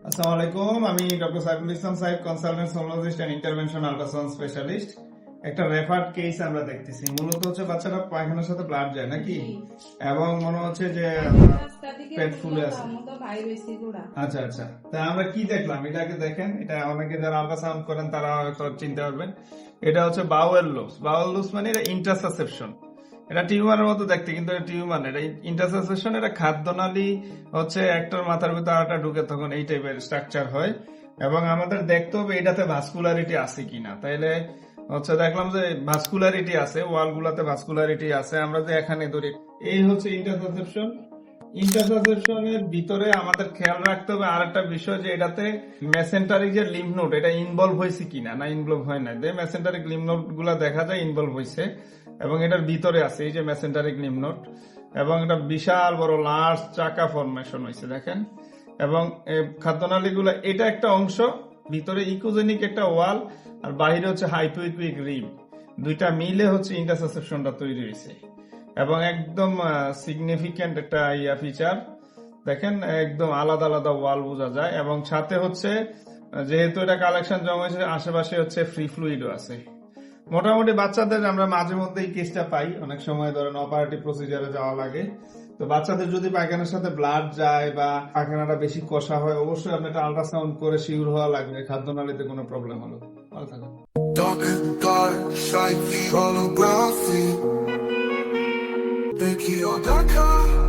আসসালামু আলাইকুম, আমি ডক্টর সাইফুল ইসলাম সাহেব, consultant sonologist and intervention ultrasound specialist. একটা রেফার্ড কেস আমরা দেখতেছি। মূলত হচ্ছে বাচ্চারা পায়খানার সাথে ব্লাড যায় নাকি, এবং মনে হচ্ছে যে পেট ফুলে আছে। আচ্ছা আচ্ছা, তা আমরা কি দেখলাম এটাকে দেখেন। এটা অনেকে যারা আল্ট্রাসাউন্ড করেন তারা হয়তো চিনতে পারবেন। এটা হচ্ছে বাউয়েল লুপস। বাউয়েল লুপস মানে এটা ইন্টারসাসেপশন। এটা টিউমারের মতো দেখতে, কিন্তু এটা টিউমার না, এটা ইন্টারসাসেপশন। এটা খাদ্যনালী হচ্ছে একটার মাথার ভিতর আরেকটা ঢুকে, তখন এই টাইপের স্ট্রাকচার হয়। এবং আমাদের দেখতে হবে এটাতে ভাস্কুলারিটি আছে কিনা। তাইলে হচ্ছে দেখলাম যে ভাস্কুলারিটি আছে, ওয়াল গুলাতে ভাস্কুলারিটি আছে। আমরা যে এখানে ধরি, এই হচ্ছে ইন্টারসাসেপশন। ইন্টারসাসেপশনের ভিতরে আমাদের খেয়াল রাখতে হবে আরেকটা বিষয়, যে এটাতে মেসেন্টারিক যে লিম্ফ নোড এটা ইনভলভ হয়েছে কিনা, না ইনভলভ হয় না। মেসেন্টারিক লিম্ফ নোড গুলা দেখা যায় ইনভলভ হয়েছে, এবং এটার ভিতরে আছে এই যে মেসেন্টারিক লিম্ফ নোড, এবং এটা বিশাল বড় লার্জ চাকা ফরমেশন হয়েছে দেখেন। এবং খাদ্যনালী গুলা এটা একটা অংশ, ভিতরে ইকোজেনিক একটা ওয়াল, আর বাহিরে হচ্ছে হাইপোইকুইক রিম। দুইটা মিলে হচ্ছে ইন্টারসাসেপশনটা তৈরি হয়েছে, এবং একদম সিগনিফিক্যান্ট একটা ফিচার দেখেন। একদম আলাদা আলাদা ওয়াল বোঝা যায়, এবং সাথে হচ্ছে যেহেতু এটা কালেকশন জমা হয়েছে, আশেপাশে হচ্ছে ফ্রি ফ্লুইডও আছে। মোটামুটি বাচ্চাদের আমরা মাঝে মধ্যে এই কেসটা পাই, অনেক সময় ধরেন অপারেটিভ প্রসিজারে যাওয়া লাগে। তো বাচ্চাদের যদি পায়খানার সাথে ব্লাড যায় বা পায়খানাটা বেশি কষা হয়, অবশ্যই আপনি একটা আল্ট্রাসাউন্ড করে শিওর হওয়া লাগবে খাদ্যনালীতে কোনো প্রবলেম হলো। ভালো থাকুন। Dark and dark, like the holography. Thank you, Dakar.